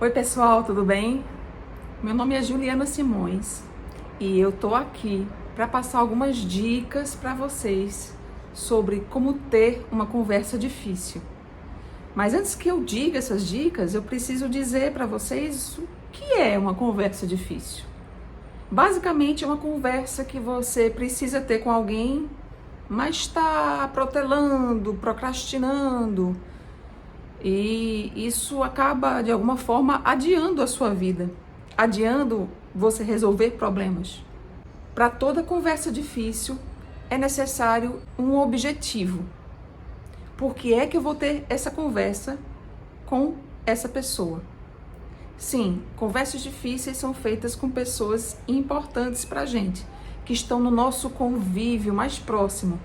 Oi pessoal, tudo bem? Meu nome é Juliana Simões e eu tô aqui para passar algumas dicas para vocês sobre como ter uma conversa difícil. Mas antes que eu diga essas dicas, eu preciso dizer para vocês o que é uma conversa difícil. Basicamente é uma conversa que você precisa ter com alguém, mas está protelando, procrastinando. E isso acaba, de alguma forma, adiando a sua vida, adiando você resolver problemas. Para toda conversa difícil, é necessário um objetivo. Por que é que eu vou ter essa conversa com essa pessoa? Sim, conversas difíceis são feitas com pessoas importantes para a gente, que estão no nosso convívio mais próximo,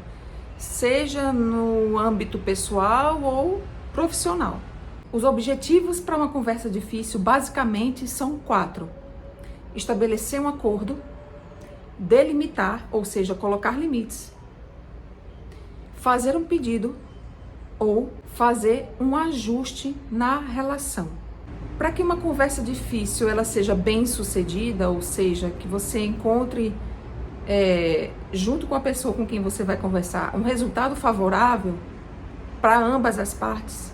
seja no âmbito pessoal ou profissional. Os objetivos para uma conversa difícil basicamente são 4: estabelecer um acordo, delimitar, ou seja, colocar limites, fazer um pedido ou fazer um ajuste na relação. Para que uma conversa difícil ela seja bem sucedida, ou seja, que você encontre junto com a pessoa com quem você vai conversar um resultado favorável para ambas as partes,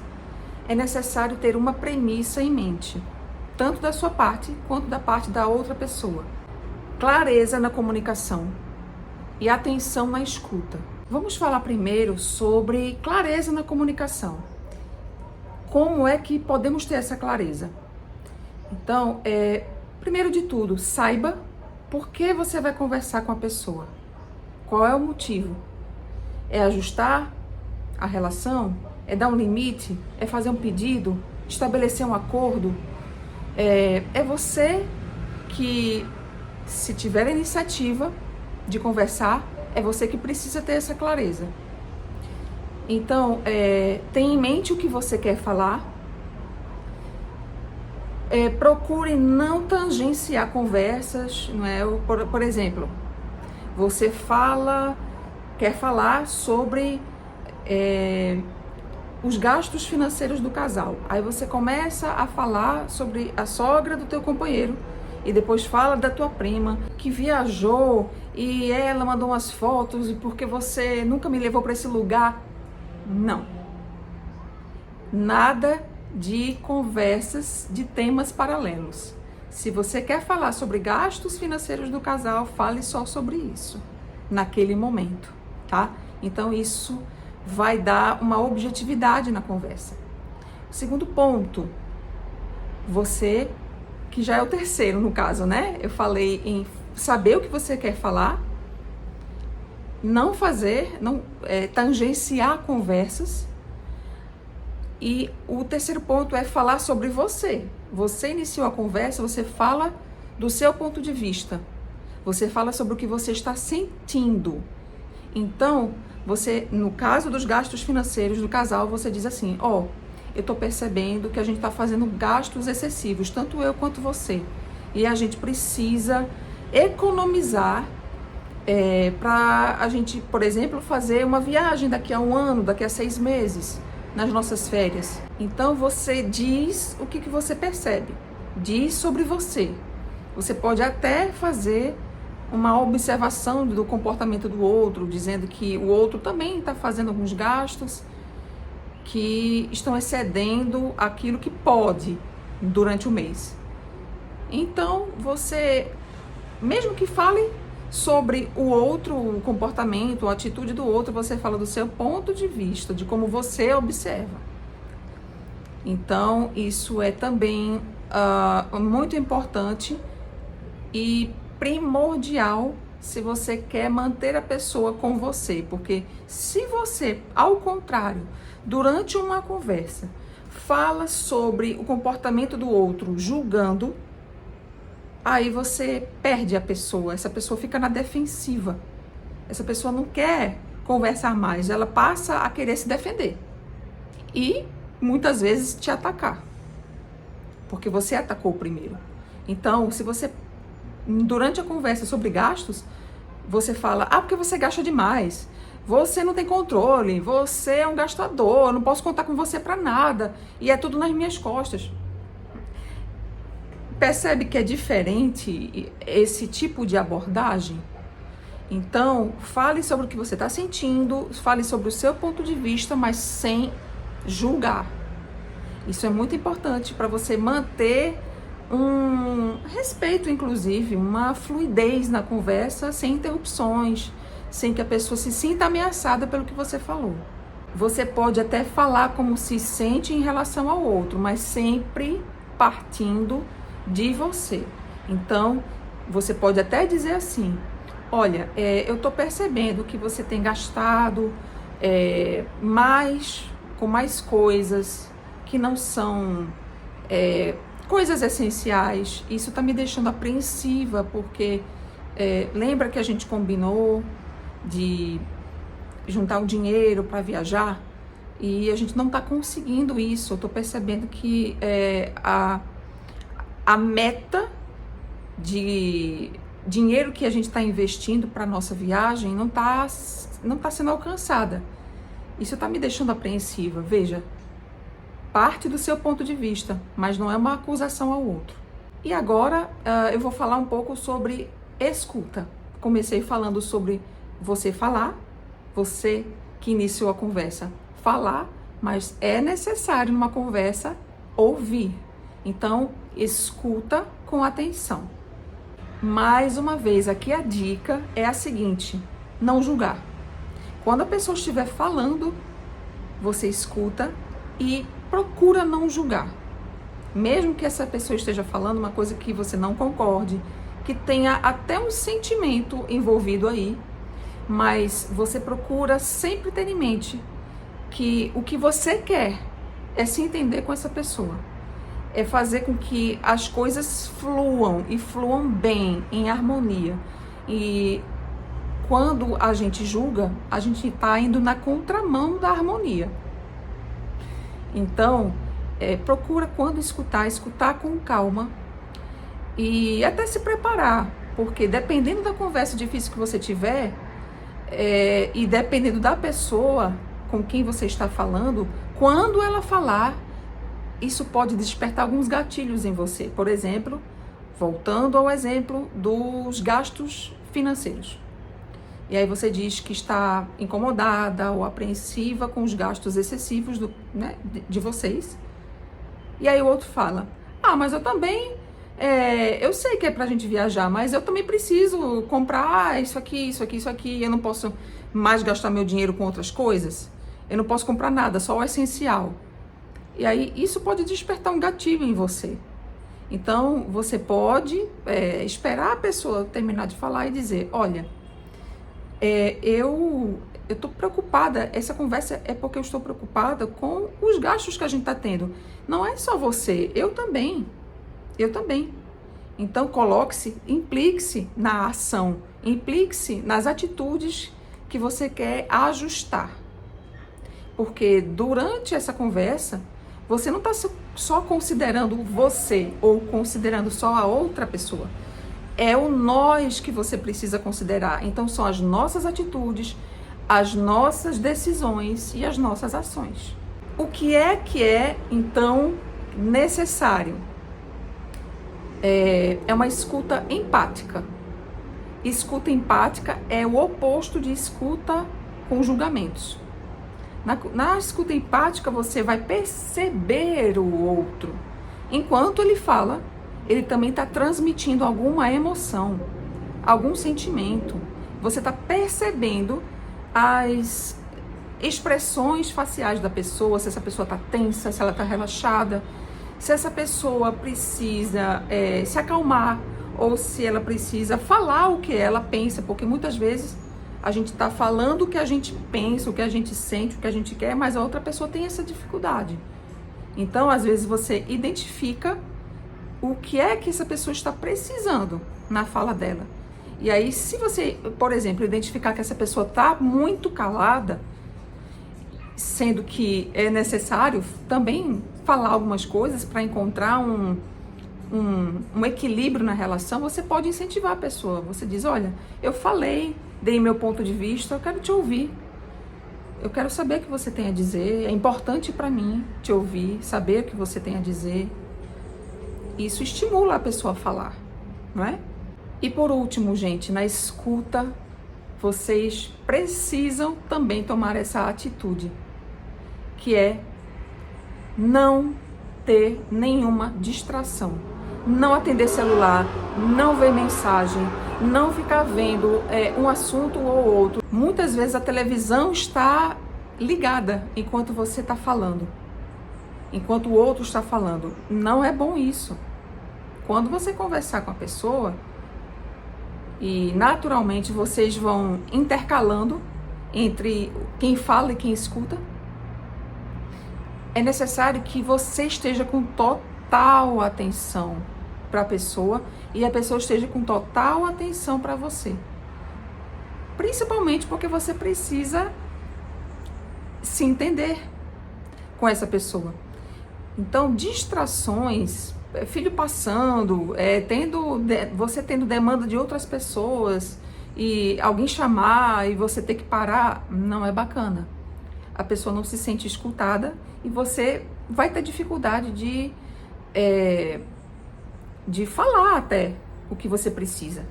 é necessário ter uma premissa em mente, tanto da sua parte quanto da parte da outra pessoa. Clareza na comunicação e atenção na escuta. Vamos falar primeiro sobre clareza na comunicação. Como é que podemos ter essa clareza? Então, primeiro de tudo, saiba por que você vai conversar com a pessoa. Qual é o motivo? É ajustar a relação? É dar um limite? É fazer um pedido? Estabelecer um acordo? É você que, se tiver a iniciativa de conversar, é você que precisa ter essa clareza. Então, tenha em mente o que você quer falar. Procure não tangenciar conversas, não é? Por exemplo, você quer falar sobre os gastos financeiros do casal. Aí você começa a falar sobre a sogra do teu companheiro e depois fala da tua prima que viajou e ela mandou umas fotos e porque você nunca me levou para esse lugar. Não. Nada de conversas de temas paralelos. Se você quer falar sobre gastos financeiros do casal, fale só sobre isso naquele momento, tá? Então isso vai dar uma objetividade na conversa. Segundo ponto, você, que já é o terceiro no caso, né? Eu falei em saber o que você quer falar, não tangenciar conversas. E o terceiro ponto é falar sobre você. Você iniciou a conversa, você fala do seu ponto de vista. Você fala sobre o que você está sentindo. Então, você, no caso dos gastos financeiros do casal, você diz assim: eu tô percebendo que a gente tá fazendo gastos excessivos, tanto eu quanto você. E a gente precisa economizar para a gente, por exemplo, fazer uma viagem daqui a um ano, daqui a 6 meses, nas nossas férias. Então você diz o que você percebe, diz sobre você. Você pode até fazer uma observação do comportamento do outro, dizendo que o outro também está fazendo alguns gastos que estão excedendo aquilo que pode durante o mês. Então você, mesmo que fale sobre o outro, o comportamento, a atitude do outro, você fala do seu ponto de vista, de como você observa. Então, isso é também muito importante e primordial se você quer manter a pessoa com você. Porque se você, ao contrário, durante uma conversa, fala sobre o comportamento do outro, julgando, aí você perde a pessoa, essa pessoa fica na defensiva. Essa pessoa não quer conversar mais, ela passa a querer se defender. E muitas vezes te atacar. Porque você atacou primeiro. Então, se você, durante a conversa sobre gastos, você fala: porque você gasta demais, você não tem controle, você é um gastador, eu não posso contar com você para nada, e é tudo nas minhas costas. Percebe que é diferente esse tipo de abordagem? Então, fale sobre o que você está sentindo, fale sobre o seu ponto de vista, mas sem julgar. Isso é muito importante para você manter um respeito, inclusive, uma fluidez na conversa, sem interrupções, sem que a pessoa se sinta ameaçada pelo que você falou. Você pode até falar como se sente em relação ao outro, mas sempre partindo de você. Então, você pode até dizer assim: olha, eu estou percebendo que você tem gastado com mais coisas que não são coisas essenciais. Isso está me deixando apreensiva, porque lembra que a gente combinou de juntar o dinheiro para viajar? E a gente não está conseguindo isso. Eu estou percebendo que a meta de dinheiro que a gente está investindo para nossa viagem não tá sendo alcançada. Isso está me deixando apreensiva. Veja, parte do seu ponto de vista, mas não é uma acusação ao outro. E agora eu vou falar um pouco sobre escuta. Comecei falando sobre você falar, você que iniciou a conversa falar, mas é necessário numa conversa ouvir. Então, escuta com atenção. Mais uma vez, aqui a dica é a seguinte: não julgar. Quando a pessoa estiver falando, você escuta e procura não julgar. Mesmo que essa pessoa esteja falando uma coisa que você não concorde, que tenha até um sentimento envolvido aí, mas você procura sempre ter em mente que o que você quer é se entender com essa pessoa. É fazer com que as coisas fluam e fluam bem, em harmonia. E quando a gente julga, a gente está indo na contramão da harmonia. Então, procura quando escutar com calma e até se preparar, porque dependendo da conversa difícil que você tiver, e dependendo da pessoa com quem você está falando, quando ela falar, isso pode despertar alguns gatilhos em você. Por exemplo, voltando ao exemplo dos gastos financeiros. E aí você diz que está incomodada ou apreensiva com os gastos excessivos de vocês. E aí o outro fala: mas eu também, eu sei que é pra gente viajar, mas eu também preciso comprar isso aqui, eu não posso mais gastar meu dinheiro com outras coisas. Eu não posso comprar nada, só o essencial. E aí isso pode despertar um gatilho em você. Então você pode esperar a pessoa terminar de falar e dizer: olha, eu estou preocupada, essa conversa é porque eu estou preocupada com os gastos que a gente está tendo. Não é só você, eu também. Então coloque-se, implique-se na ação, implique-se nas atitudes que você quer ajustar. Porque durante essa conversa, você não está só considerando você ou considerando só a outra pessoa. É o nós que você precisa considerar. Então são as nossas atitudes, as nossas decisões e as nossas ações. O que é então necessário? É uma escuta empática. Escuta empática é o oposto de escuta com julgamentos. Na escuta empática, você vai perceber o outro. Enquanto ele fala, ele também está transmitindo alguma emoção, algum sentimento. Você está percebendo as expressões faciais da pessoa, se essa pessoa está tensa, se ela está relaxada, se essa pessoa precisa se acalmar ou se ela precisa falar o que ela pensa, porque muitas vezes a gente está falando o que a gente pensa, o que a gente sente, o que a gente quer, mas a outra pessoa tem essa dificuldade. Então, às vezes, você identifica o que é que essa pessoa está precisando na fala dela. E aí, se você, por exemplo, identificar que essa pessoa está muito calada, sendo que é necessário também falar algumas coisas para encontrar um equilíbrio na relação, você pode incentivar a pessoa. Você diz: olha, eu falei, dei meu ponto de vista, eu quero te ouvir. Eu quero saber o que você tem a dizer. É importante para mim te ouvir, saber o que você tem a dizer. isso estimula a pessoa a falar, não é? E por último, gente, na escuta, vocês precisam também tomar essa atitude, que é não ter nenhuma distração. Não atender celular, não ver mensagem, não ficar vendo um assunto ou outro. Muitas vezes a televisão está ligada enquanto você está falando, enquanto o outro está falando. Não é bom isso. Quando você conversar com a pessoa, e naturalmente vocês vão intercalando entre quem fala e quem escuta, é necessário que você esteja com total atenção para a pessoa e a pessoa esteja com total atenção para você. Principalmente porque você precisa se entender com essa pessoa. Então, distrações, filho passando, você tendo demanda de outras pessoas e alguém chamar e você ter que parar, não é bacana. A pessoa não se sente escutada e você vai ter dificuldade de falar até o que você precisa.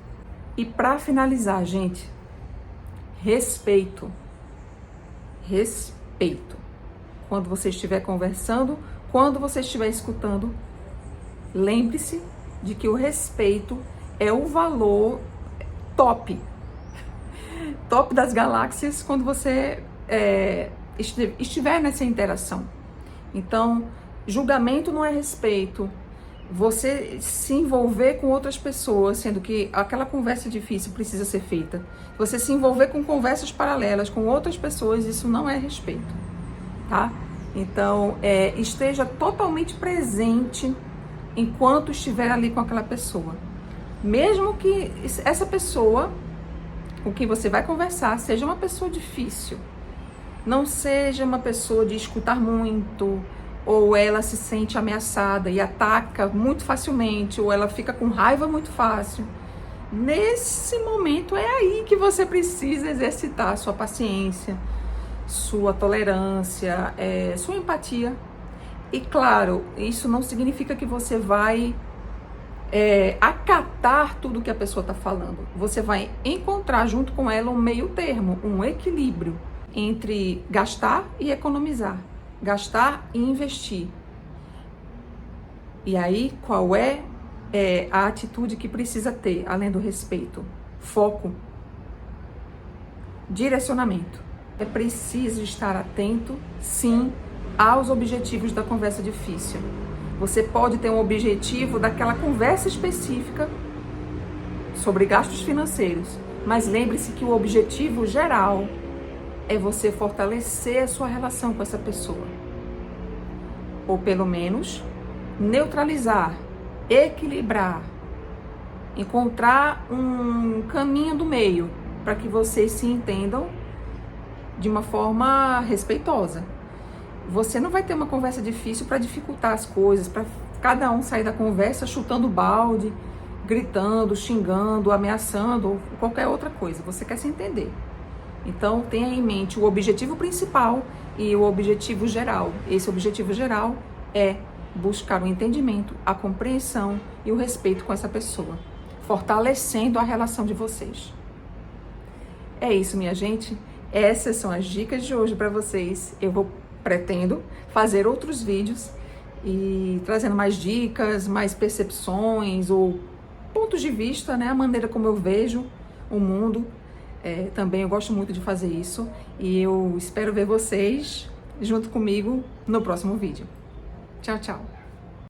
E para finalizar, gente, respeito. Respeito. Quando você estiver conversando, quando você estiver escutando, lembre-se de que o respeito é o valor top das galáxias quando você estiver nessa interação. Então, julgamento não é respeito. Você se envolver com outras pessoas, sendo que aquela conversa difícil precisa ser feita. Você se envolver com conversas paralelas com outras pessoas, isso não é respeito, tá? Então, esteja totalmente presente enquanto estiver ali com aquela pessoa. Mesmo que essa pessoa com quem você vai conversar seja uma pessoa difícil, não seja uma pessoa de escutar muito, ou ela se sente ameaçada e ataca muito facilmente, ou ela fica com raiva muito fácil. Nesse momento é aí que você precisa exercitar sua paciência, sua tolerância, sua empatia. E claro, isso não significa que você vai acatar tudo que a pessoa está falando. Você vai encontrar junto com ela um meio termo, um equilíbrio entre gastar e economizar, gastar e investir. E aí, qual é a atitude que precisa ter, além do respeito? Foco, direcionamento. É preciso estar atento, sim, aos objetivos da conversa difícil. Você pode ter um objetivo daquela conversa específica sobre gastos financeiros, mas lembre-se que o objetivo geral é você fortalecer a sua relação com essa pessoa. Ou pelo menos neutralizar, equilibrar, encontrar um caminho do meio para que vocês se entendam de uma forma respeitosa. Você não vai ter uma conversa difícil para dificultar as coisas, para cada um sair da conversa chutando balde, gritando, xingando, ameaçando ou qualquer outra coisa. Você quer se entender. Então, tenha em mente o objetivo principal e o objetivo geral. Esse objetivo geral é buscar o entendimento, a compreensão e o respeito com essa pessoa, fortalecendo a relação de vocês. É isso, minha gente. Essas são as dicas de hoje para vocês. Pretendo fazer outros vídeos e trazendo mais dicas, mais percepções ou pontos de vista, né? A maneira como eu vejo o mundo. Também eu gosto muito de fazer isso e eu espero ver vocês junto comigo no próximo vídeo. Tchau, tchau!